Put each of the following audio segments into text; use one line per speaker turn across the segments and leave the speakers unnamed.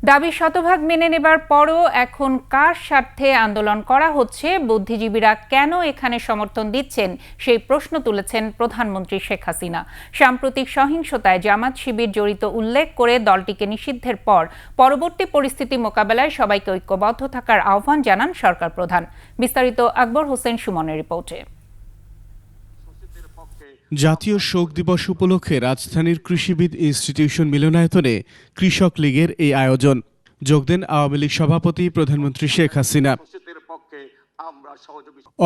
দাবি শতভাগ মেনে নেবার পরও এখন কার স্বার্থে আন্দোলন করা হচ্ছে, বুদ্ধিজীবীরা কেন এখানে সমর্থন দিচ্ছেন, সেই প্রশ্ন তুলেছেন প্রধানমন্ত্রী শেখ হাসিনা। সাম্প্রতিক সহিংসতায় জামাত শিবির জড়িত উল্লেখ করে দলটিকে নিষিদ্ধের পর পরবর্তী পরিস্থিতি মোকাবেলায় সবাইকে ঐক্যবদ্ধ থাকার আহ্বান জানান সরকার প্রধান। বিস্তারিত আকবর হোসেন সুমনের রিপোর্টে।
জাতীয় শোক দিবস উপলক্ষে রাজধানীর কৃষিবিদ ইনস্টিটিউশন মিলনায়তনে কৃষক লীগের এই আয়োজন। যোগ দেন আওয়ামী লীগ সভাপতি প্রধানমন্ত্রী শেখ হাসিনা।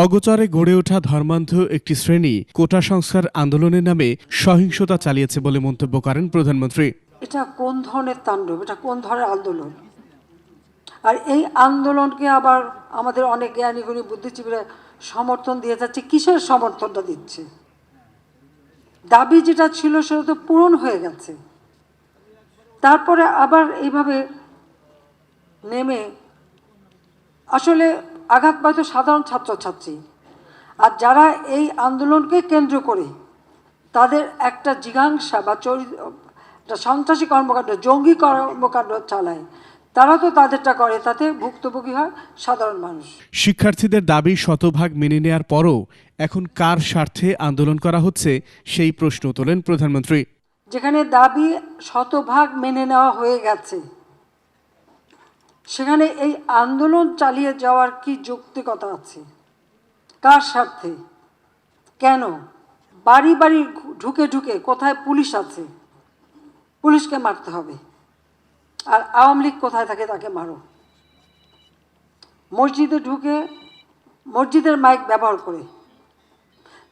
অগোচরে গড়ে ওঠা ধর্মান্ধ একটি শ্রেণী কোটা সংস্কার আন্দোলনের নামে সহিংসতা চালিয়েছে বলে মন্তব্য করেন প্রধানমন্ত্রী।
এটা কোন ধরনের তাণ্ডব, এটা কোন ধরনের আন্দোলন? আর এই আন্দোলনকে আবার আমাদের অনেক জ্ঞানী গুণী বুদ্ধিজীবীরা সমর্থন দিয়ে যাচ্ছে। কিসের সমর্থনটা দিচ্ছে? দাবি যেটা ছিল সেটা তো পূরণ হয়ে গেছে, তারপরে আবার এইভাবে নেমে আসলে আঘাত পায় তো সাধারণ ছাত্রছাত্রী। আর যারা এই আন্দোলনকে কেন্দ্র করে তাদের একটা জিজ্ঞাসা বা সন্ত্রাসী কর্মকাণ্ড, জঙ্গি কর্মকাণ্ড চালায়, তারা তো তাদেরটা করে, তাতে ভুক্তভোগী হয় সাধারণ মানুষ।
শিক্ষার্থীদের দাবি শতভাগ মেনে নেয়ার পরও এখন কার স্বার্থে আন্দোলন করা হচ্ছে, সেই প্রশ্ন তোলেন প্রধানমন্ত্রী।
যেখানে দাবি শতভাগ মেনে নেওয়া হয়ে গেছে, সেখানে এই আন্দোলন চালিয়ে যাওয়ার কি যৌক্তিকতা আছে? কার স্বার্থে? কেন? বাড়ি বাড়ি ঢুকে ঢুকে কোথায় পুলিশ আছে, পুলিশকে মারতে হবে, আর আওয়ামী লীগ কোথায় থাকে তাকে মারো। মসজিদে ঢুকে মসজিদের মাইক ব্যবহার করে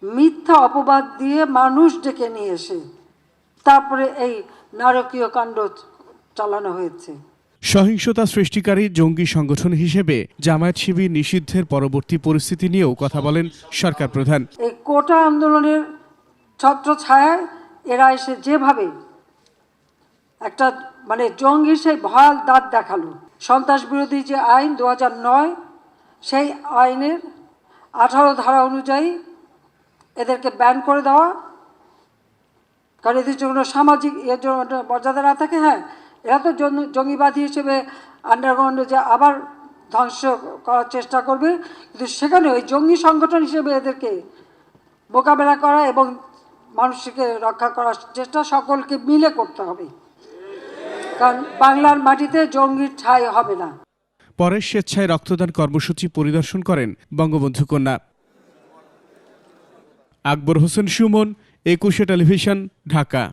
মিথ্যা অপবাদ দিয়ে মানুষ ডেকে নিয়ে এসে তারপরে এই নারকীয় কাণ্ড চালানো হয়েছে।
সহিংসতা সৃষ্টিকারী জঙ্গি সংগঠন হিসেবে জামায়াত শিবির নিষিদ্ধের পরবর্তী পরিস্থিতি নিয়েও কথা বলেন সরকার প্রধান।
এই কোটা আন্দোলনের ছত্রছায়ায় এরা এসে যেভাবে একটা জঙ্গির সেই ভয়াল দাঁত দেখালো, সন্ত্রাস বিরোধী যে আইন 2009, সেই আইনের 18 ধারা অনুযায়ী এদেরকে ব্যান করে দেওয়া, কারণ এদের জন্য সামাজিক মর্যাদা না থাকে। হ্যাঁ, এরা তো জঙ্গিবাদী হিসেবে আন্ডারগ্রাউন্ডে যে আবার ধ্বংস করার চেষ্টা করবে, কিন্তু সেখানে ওই জঙ্গি সংগঠন হিসেবে এদেরকে মোকাবেলা করা এবং মানুষকে রক্ষা করার চেষ্টা সকলকে মিলে করতে হবে, কারণ বাংলার মাটিতে জঙ্গির ঠাঁই হবে না।
পরে স্বেচ্ছায় রক্তদান কর্মসূচি পরিদর্শন করেন বঙ্গবন্ধু কন্যা। আকবর হোসেন সুমন, 21 টেলিভিশন, ঢাকা।